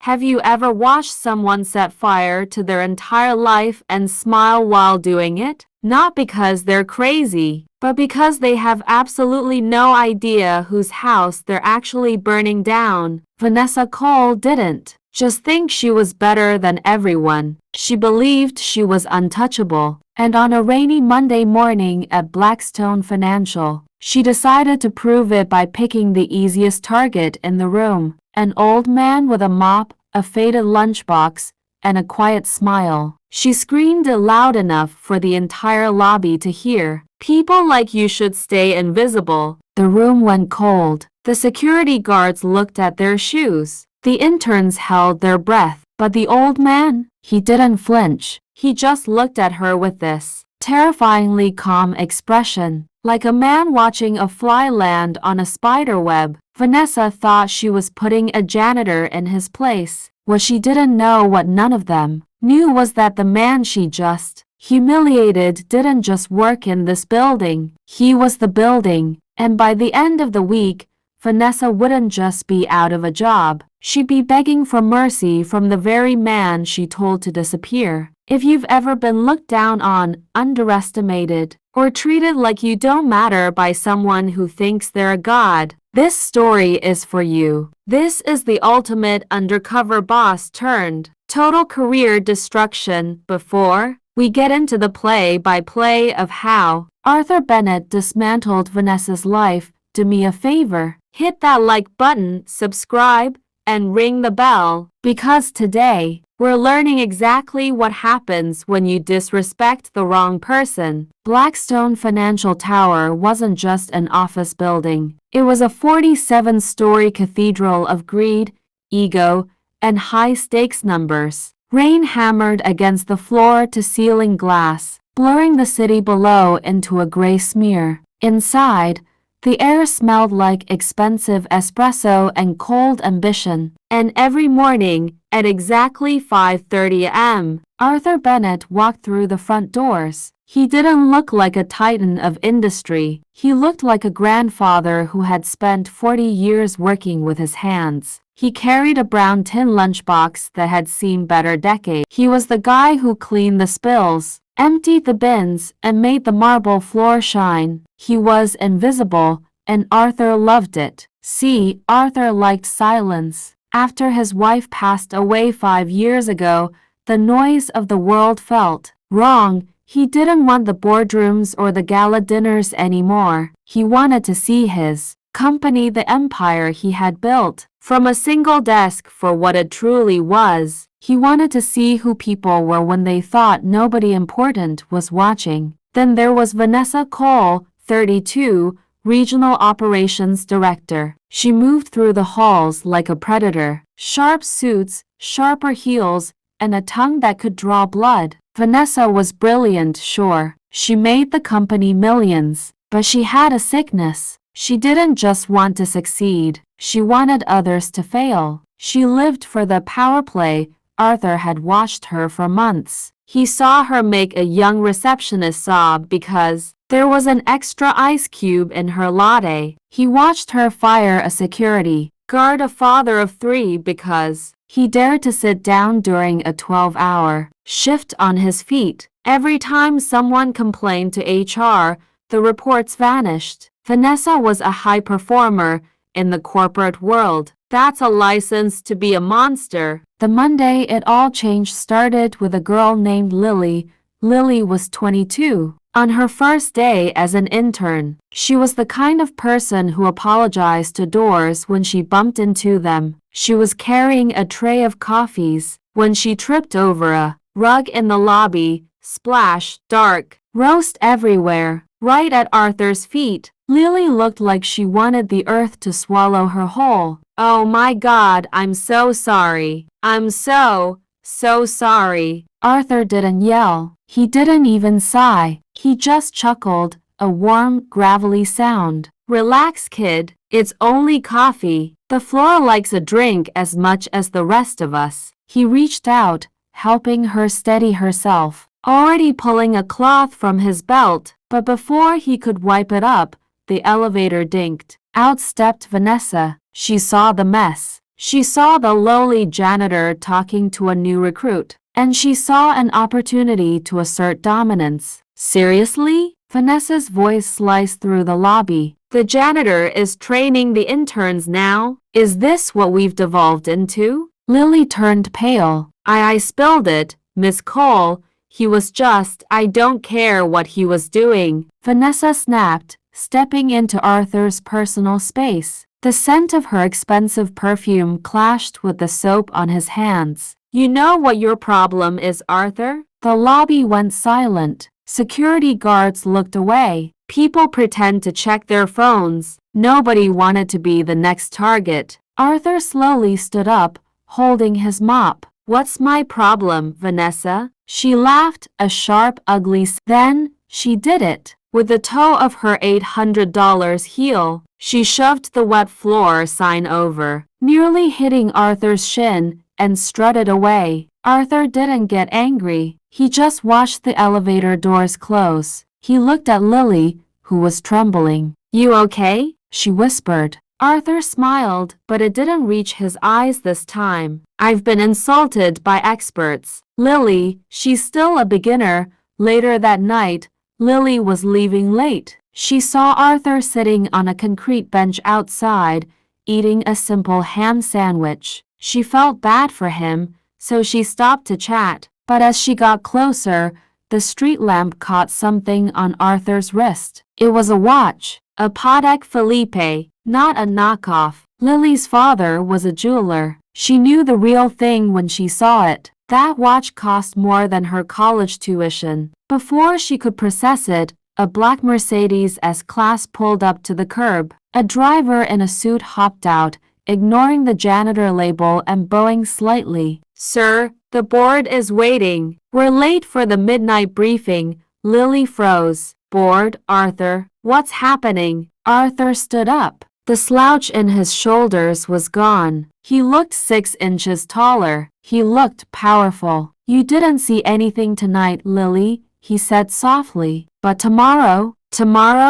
Have you ever watched someone set fire to their entire life and smile while doing it? Not because they're crazy, but because they have absolutely no idea whose house they're actually burning down. Vanessa Cole didn't just think she was better than everyone. She believed she was untouchable. And on a rainy Monday morning at Blackstone Financial, she decided to prove it by picking the easiest target in the room. An old man with a mop, a faded lunchbox, and a quiet smile. She screamed it loud enough for the entire lobby to hear. "People like you should stay invisible." The room went cold. The security guards looked at their shoes. The interns held their breath. But the old man, he didn't flinch. He just looked at her with this terrifyingly calm expression, like a man watching a fly land on a spider web. Vanessa thought she was putting a janitor in his place. What she didn't know, what none of them knew, was that the man she just humiliated didn't just work in this building. He was the building. And by the end of the week, Vanessa wouldn't just be out of a job. She'd be begging for mercy from the very man she told to disappear. If you've ever been looked down on, underestimated, or treated like you don't matter by someone who thinks they're a god, this story is for you. This is the ultimate undercover boss turned total career destruction. Before we get into the play-by-play of how Arthur Bennett dismantled Vanessa's life, do me a favor, hit that like button, subscribe, and ring the bell, because today we're learning exactly what happens when you disrespect the wrong person. Blackstone Financial Tower wasn't just an office building. It was a 47-story cathedral of greed, ego, and high-stakes numbers. Rain hammered against the floor-to-ceiling glass, blurring the city below into a gray smear. Inside, the air smelled like expensive espresso and cold ambition. And every morning, at exactly 5:30 a.m., Arthur Bennett walked through the front doors. He didn't look like a titan of industry. He looked like a grandfather who had spent 40 years working with his hands. He carried a brown tin lunchbox that had seen better decades. He was the guy who cleaned the spills, emptied the bins, and made the marble floor shine. He was invisible, and Arthur loved it. See, Arthur liked silence. After his wife passed away 5 years ago, the noise of the world felt wrong. He didn't want the boardrooms or the gala dinners anymore. He wanted to see his company, the empire he had built, from a single desk for what it truly was. He wanted to see who people were when they thought nobody important was watching. Then there was Vanessa Cole, 32, Regional Operations Director. She moved through the halls like a predator. Sharp suits, sharper heels, and a tongue that could draw blood. Vanessa was brilliant, sure. She made the company millions. But she had a sickness. She didn't just want to succeed. She wanted others to fail. She lived for the power play. Arthur had watched her for months. He saw her make a young receptionist sob because there was an extra ice cube in her latte. He watched her fire a security guard, a father of 3, because he dared to sit down during a 12-hour shift on his feet. Every time someone complained to HR, the reports vanished. Vanessa was a high performer in the corporate world. That's a license to be a monster. The Monday it all changed started with a girl named Lily. Lily was 22. On her first day as an intern, she was the kind of person who apologized to doors when she bumped into them. She was carrying a tray of coffees when she tripped over a rug in the lobby. Splash, dark, roast everywhere, right at Arthur's feet. Lily looked like she wanted the earth to swallow her whole. "Oh my God, I'm so sorry. I'm so sorry." Arthur didn't yell. He didn't even sigh. He just chuckled, a warm, gravelly sound. "Relax, kid. It's only coffee. The floor likes a drink as much as the rest of us." He reached out, helping her steady herself, already pulling a cloth from his belt. But before he could wipe it up, the elevator dinked. Out stepped Vanessa. She saw the mess. She saw the lowly janitor talking to a new recruit, and she saw an opportunity to assert dominance. Seriously? Vanessa's voice sliced through the lobby. The janitor is training the interns now? Is this what we've devolved into? Lily turned pale. I spilled it, Miss Cole. He was just, I don't care what he was doing. Vanessa snapped, stepping into Arthur's personal space. The scent of her expensive perfume clashed with the soap on his hands. You know what your problem is, Arthur? The lobby went silent. Security guards looked away. People pretend to check their phones. Nobody wanted to be the next target. Arthur slowly stood up, holding his mop. What's my problem, Vanessa? She laughed, a sharp, ugly Then, she did it. With the toe of her $800 heel, she shoved the wet floor sign over, nearly hitting Arthur's shin, and strutted away. Arthur didn't get angry. He just watched the elevator doors close. He looked at Lily, who was trembling. You okay? She whispered. Arthur smiled, but it didn't reach his eyes this time. I've been insulted by experts. Lily, she's still a beginner. Later that night, Lily was leaving late. She saw Arthur sitting on a concrete bench outside, eating a simple ham sandwich. She felt bad for him, so she stopped to chat. But as she got closer, the street lamp caught something on Arthur's wrist. It was a watch, a Patek Philippe, not a knockoff. Lily's father was a jeweler. She knew the real thing when she saw it. That watch cost more than her college tuition. Before she could process it, a black Mercedes S-Class pulled up to the curb. A driver in a suit hopped out, ignoring the janitor label and bowing slightly. Sir, the board is waiting. We're late for the midnight briefing. Lily froze. Bored, Arthur. What's happening? Arthur stood up. The slouch in his shoulders was gone. He looked 6 inches taller. He looked powerful. You didn't see anything tonight, Lily, he said softly. But tomorrow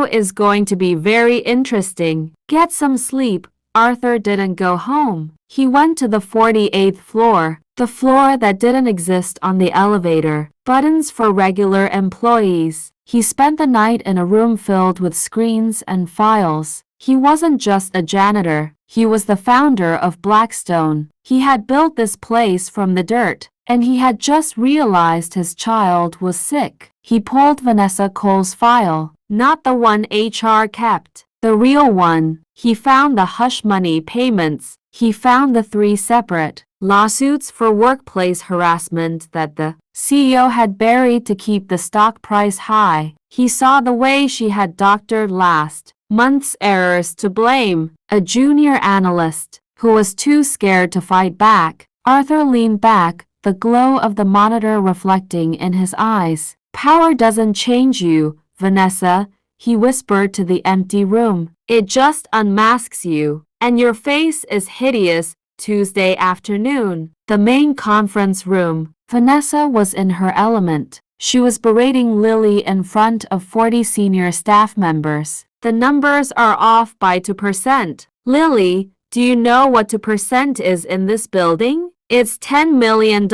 is going to be very interesting. Get some sleep. Arthur didn't go home. He went to the 48th floor, the floor that didn't exist on the elevator. Buttons for regular employees. He spent the night in a room filled with screens and files. He wasn't just a janitor. He was the founder of Blackstone. He had built this place from the dirt, and he had just realized his child was sick. He pulled Vanessa Cole's file, not the one HR kept, the real one. He found the hush money payments. He found the 3 separate lawsuits for workplace harassment that the CEO had buried to keep the stock price high. He saw the way she had doctored last month's errors to blame a junior analyst who was too scared to fight back. Arthur leaned back, the glow of the monitor reflecting in his eyes. Power doesn't change you, Vanessa, he whispered to the empty room. It just unmasks you, and your face is hideous. Tuesday afternoon, the main conference room. Vanessa was in her element. She was berating Lily in front of 40 senior staff members. The numbers are off by 2%. Lily, do you know what 2% is in this building? It's $10 million.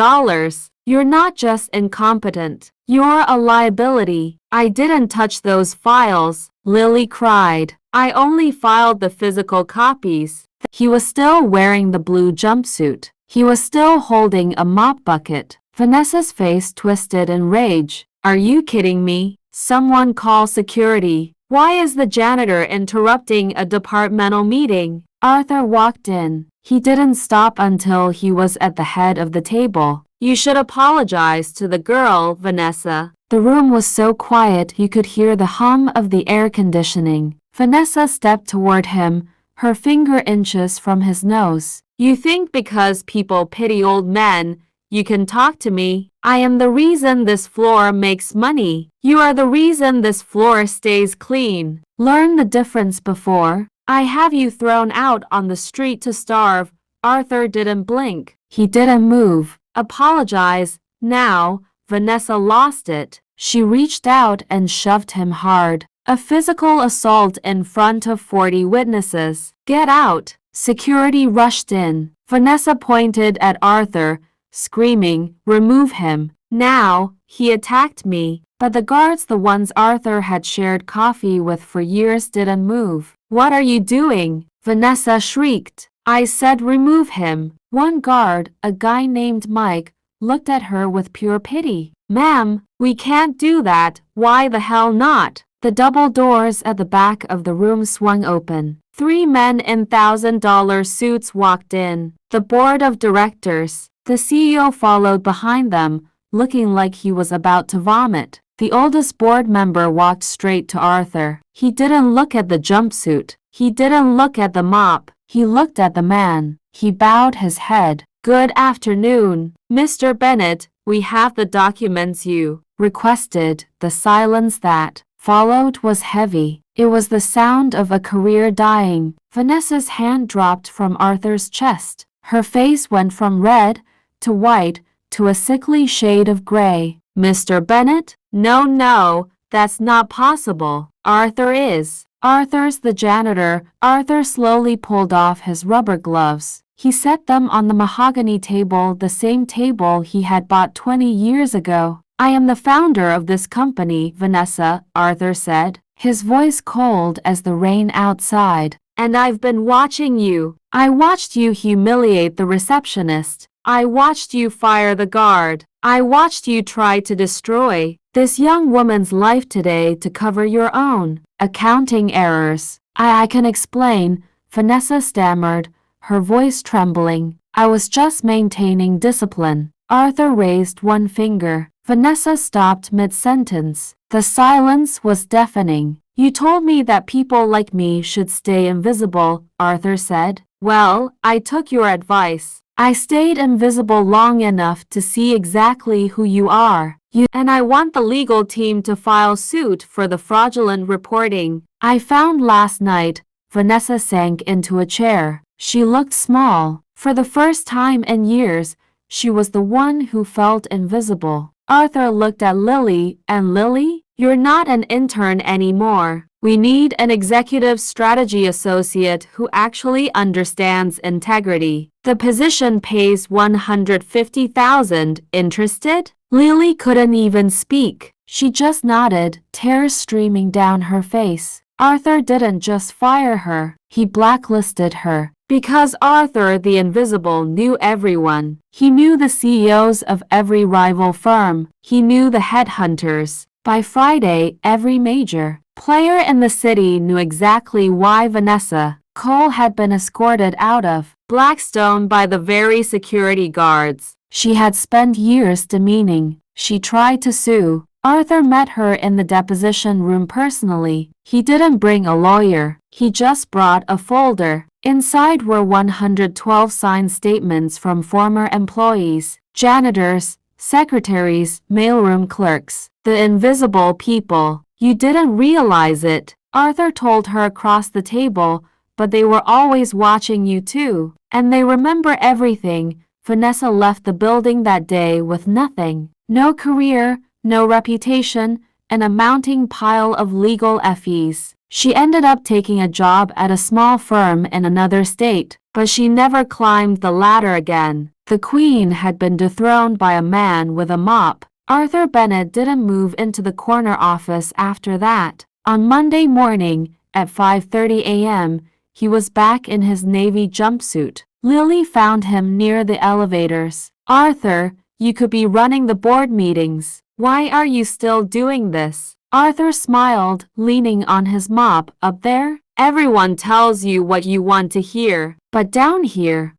You're not just incompetent. You're a liability. I didn't touch those files, Lily cried. I only filed the physical copies. He was still wearing the blue jumpsuit. He was still holding a mop bucket. Vanessa's face twisted in rage. Are you kidding me? Someone call security. Why is the janitor interrupting a departmental meeting? Arthur walked in. He didn't stop until he was at the head of the table. You should apologize to the girl, Vanessa. The room was so quiet you could hear the hum of the air conditioning. Vanessa stepped toward him, her finger inches from his nose. You think because people pity old men, you can talk to me? I am the reason this floor makes money. You are the reason this floor stays clean. Learn the difference before I have you thrown out on the street to starve. Arthur didn't blink. He didn't move. Apologize. Now, Vanessa lost it. She reached out and shoved him hard. A physical assault in front of 40 witnesses. Get out. Security rushed in. Vanessa pointed at Arthur, screaming, "Remove him. Now, he attacked me." But the guards, the ones Arthur had shared coffee with for years, didn't move. "What are you doing?" Vanessa shrieked. "I said remove him." One guard, a guy named Mike, looked at her with pure pity. "Ma'am, we can't do that." "Why the hell not?" The double doors at the back of the room swung open. 3 men in $1,000 suits walked in. The board of directors. The CEO followed behind them, looking like he was about to vomit. The oldest board member walked straight to Arthur. He didn't look at the jumpsuit. He didn't look at the mop. He looked at the man. He bowed his head. "Good afternoon, Mr. Bennett. We have the documents you requested." The silence that followed was heavy. It was the sound of a career dying. Vanessa's hand dropped from Arthur's chest. Her face went from red to white to a sickly shade of gray. "Mr. Bennett? No, that's not possible." "Arthur is." "Arthur's the janitor." Arthur slowly pulled off his rubber gloves. He set them on the mahogany table, the same table he had bought 20 years ago. "I am the founder of this company, Vanessa," Arthur said, his voice cold as the rain outside. "And I've been watching you. I watched you humiliate the receptionist. I watched you fire the guard. I watched you try to destroy this young woman's life today to cover your own accounting errors." I can explain," Vanessa stammered, her voice trembling. "I was just maintaining discipline." Arthur raised one finger. Vanessa stopped mid-sentence. The silence was deafening. "You told me that people like me should stay invisible," Arthur said. "Well, I took your advice. I stayed invisible long enough to see exactly who you are. And I want the legal team to file suit for the fraudulent reporting I found last night." Vanessa sank into a chair. She looked small. For the first time in years, she was the one who felt invisible. Arthur looked at Lily, and "Lily, you're not an intern anymore. We need an executive strategy associate who actually understands integrity. The position pays $150,000. Interested?" Lily couldn't even speak. She just nodded, tears streaming down her face. Arthur didn't just fire her, he blacklisted her. Because Arthur the Invisible knew everyone. He knew the CEOs of every rival firm. He knew the headhunters. By Friday, every major player in the city knew exactly why Vanessa Cole had been escorted out of Blackstone by the very security guards she had spent years demeaning. She tried to sue. Arthur met her in the deposition room personally. He didn't bring a lawyer. He just brought a folder. Inside were 112 signed statements from former employees, janitors, secretaries, mailroom clerks, the invisible people. "You didn't realize it," Arthur told her across the table, "but they were always watching you too. And they remember everything." Vanessa left the building that day with nothing. No career, no reputation, and a mounting pile of legal fees. She ended up taking a job at a small firm in another state, but she never climbed the ladder again. The queen had been dethroned by a man with a mop. Arthur Bennett didn't move into the corner office after that. On Monday morning, at 5:30 a.m., he was back in his navy jumpsuit. Lily found him near the elevators. "Arthur, you could be running the board meetings. Why are you still doing this?" Arthur smiled, leaning on his mop. "Up there, everyone tells you what you want to hear. But down here,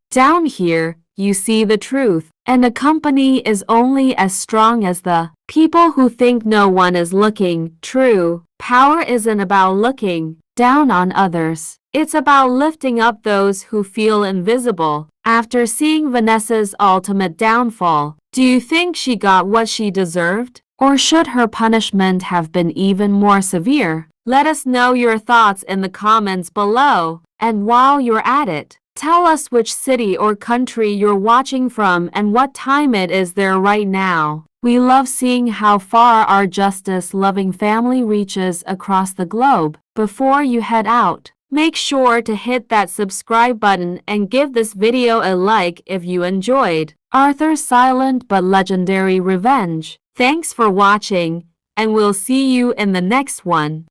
you see the truth. And a company is only as strong as the people who think no one is looking." True, power isn't about looking down on others. It's about lifting up those who feel invisible. After seeing Vanessa's ultimate downfall, do you think she got what she deserved? Or should her punishment have been even more severe? Let us know your thoughts in the comments below. And while you're at it, tell us which city or country you're watching from and what time it is there right now. We love seeing how far our justice-loving family reaches across the globe. Before you head out, Make sure to hit that subscribe button and give this video a like if you enjoyed Arthur's silent but legendary revenge. Thanks for watching, and we'll see you in the next one.